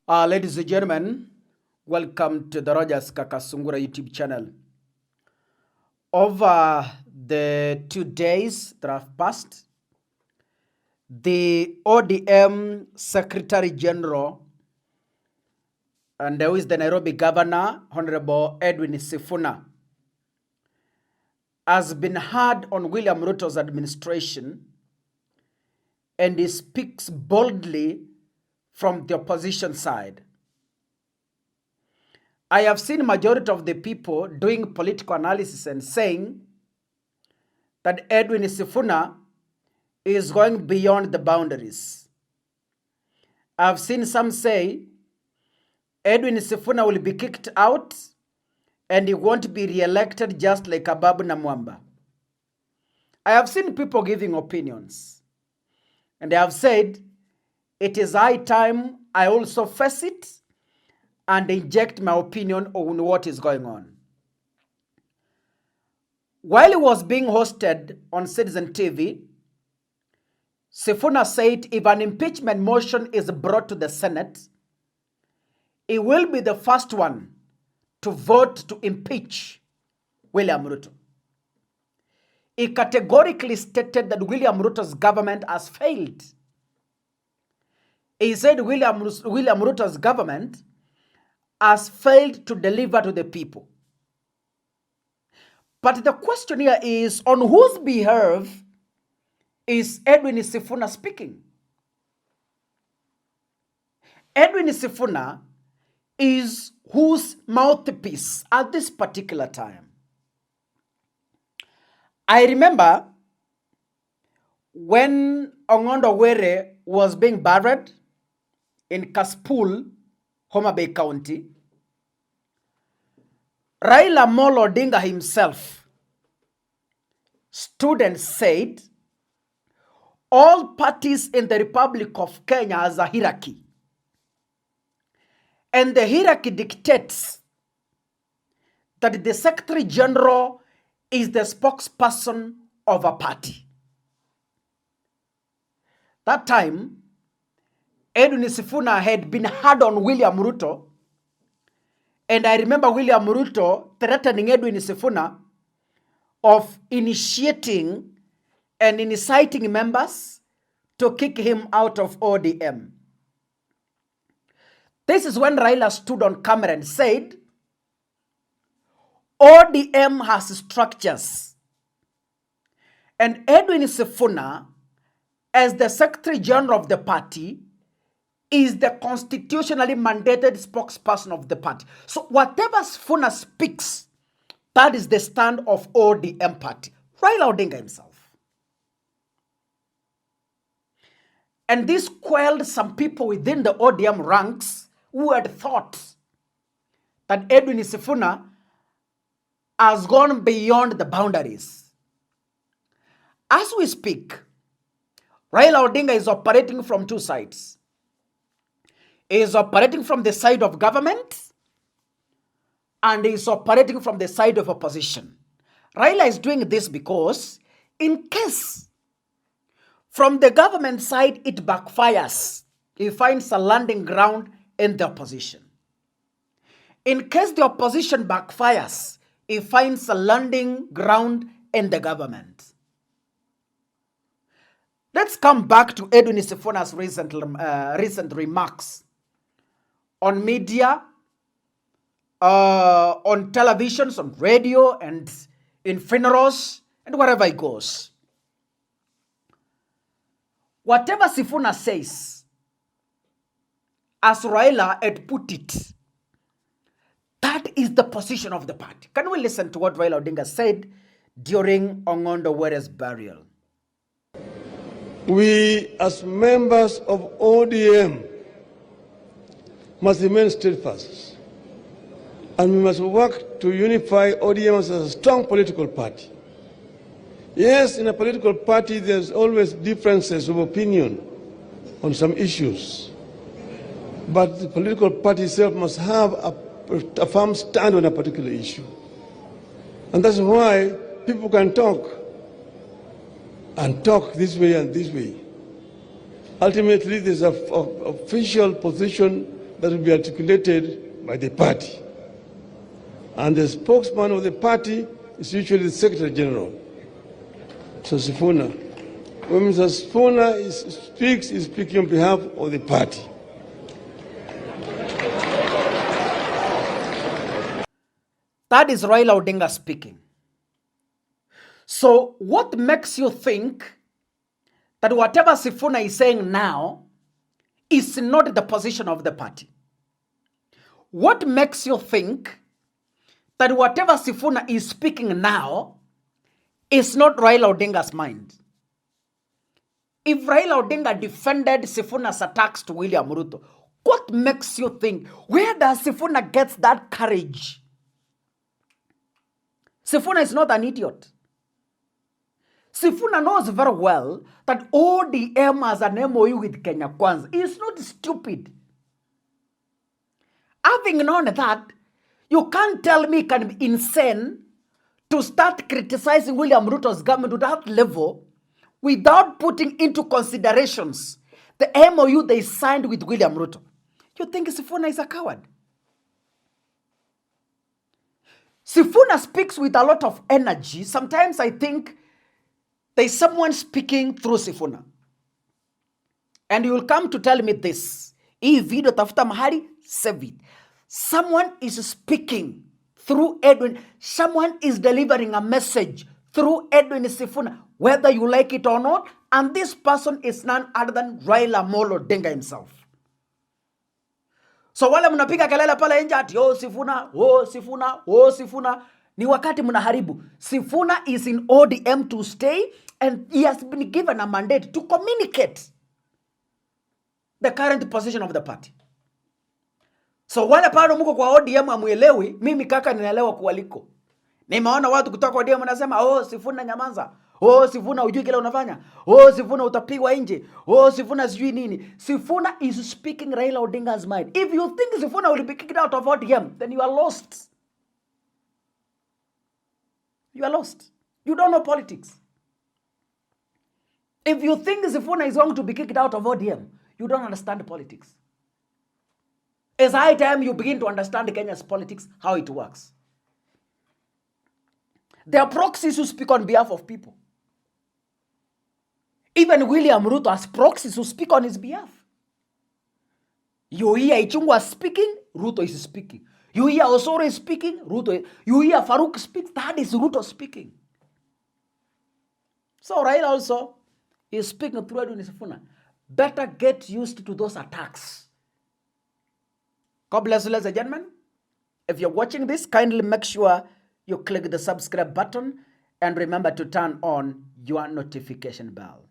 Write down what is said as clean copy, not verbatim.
Ladies and gentlemen, welcome to the Rogers Kakasungura YouTube channel. Over the 2 days that have passed, the ODM Secretary General and who is the Nairobi Governor, Honorable Edwin Sifuna, has been hard on William Ruto's administration, and he speaks boldly from the opposition side. I have seen majority of the people doing political analysis and saying that Edwin Sifuna is going beyond the boundaries. I've seen some say Edwin Sifuna will be kicked out and he won't be re-elected just like Ababu Namwamba. I have seen people giving opinions, and they have said it is high time I also face it and inject my opinion on what is going on. While he was being hosted on Citizen TV, Sifuna said if an impeachment motion is brought to the Senate, he will be the first one to vote to impeach William Ruto. He categorically stated that William Ruto's government has failed. He said William Ruto's government has failed to deliver to the people. But the question here is, on whose behalf is Edwin Sifuna speaking? Edwin Sifuna is whose mouthpiece at this particular time? I remember when Ongondo Were was being buried in Kaspool, Homa Bay County, Raila Odinga himself stood and said, all parties in the Republic of Kenya has a hierarchy. And the hierarchy dictates that the Secretary General is the spokesperson of a party. That time, Edwin Sifuna had been hard on William Ruto, and I remember William Ruto threatening Edwin Sifuna of initiating and inciting members to kick him out of ODM. This is when Raila stood on camera and said, ODM has structures. And Edwin Sifuna, as the Secretary General of the party, is the constitutionally mandated spokesperson of the party. So whatever Sifuna speaks, that is the stand of ODM party. Raila Odinga himself. And this quelled some people within the ODM ranks who had thought that Edwin Sifuna has gone beyond the boundaries. As we speak, Raila Odinga is operating from two sides. He is operating from the side of government and he is operating from the side of opposition. Raila is doing this because in case from the government side it backfires, he finds a landing ground in the opposition. In case the opposition backfires, he finds a landing ground in the government. Let's come back to Edwin Sifuna's recent remarks on media, on televisions, on radio, and in funerals, and wherever he goes. Whatever Sifuna says, as Raila had put it, that is the position of the party. Can we listen to what Raila Odinga said during Ongondo Were's burial? We, as members of ODM, must remain steadfast, and we must work to unify ODM as a strong political party. Yes, in a political party, there's always differences of opinion on some issues, but the political party itself must have a firm stand on a particular issue. And that's why people can talk and talk this way and this way. Ultimately, there's an official position that will be articulated by the party. And the spokesman of the party is usually the Secretary General. So Sifuna, when Mr. Sifuna speaks, he's speaking on behalf of the party. That is Raila Odinga speaking. So what makes you think that whatever Sifuna is saying now is not the position of the party? What makes you think that whatever Sifuna is speaking now is not Raila Odinga's mind? If Raila Odinga defended Sifuna's attacks to William Ruto, what makes you think? Where does Sifuna get that courage? Sifuna is not an idiot. Sifuna knows very well that ODM has an MOU with Kenya Kwanza. He's not stupid. Having known that, you can't tell me it can be insane to start criticizing William Ruto's government to that level without putting into considerations the MOU they signed with William Ruto. You think Sifuna is a coward? Sifuna speaks with a lot of energy. Sometimes I think there's someone speaking through Sifuna. And you will come to tell me this. Hii video tafuta mahali, save it. Someone is speaking through Edwin. Someone is delivering a message through Edwin Sifuna, whether you like it or not. And this person is none other than Raila Odinga himself. So wale mnapiga kelele pale nje ati oh Sifuna, oh Sifuna, oh Sifuna, ni wakati mnaharibu. Sifuna is in ODM to stay, and he has been given a mandate to communicate the current position of the party. So wale pale mko kwa ODM amuelewi, mimi kaka ninaelewa kualiko. Nimeona watu kutoka ODM wanasema oh Sifuna nyamaza. Oh Sifuna hujui kile unafanya. Oh Sifuna utapigwa nje. Oh Sifuna sijui nini. Sifuna is speaking Raila Odinga's mind. If you think Sifuna will be kicked out of ODM, then you are lost. You are lost. You don't know politics. If you think Sifuna is going to be kicked out of ODM, you don't understand politics. It's high time you begin to understand Kenya's politics, how it works. There are proxies who speak on behalf of people. Even William Ruto has proxies who speak on his behalf. You hear Ichungwa speaking, Ruto is speaking. You hear Osoro is speaking, Ruto. You hear Farouk speak, that is Ruto speaking. So Raila also is speaking through Edwin Sifuna. Better get used to those attacks. God bless you, ladies and gentlemen. If you're watching this, kindly make sure you click the subscribe button and remember to turn on your notification bell.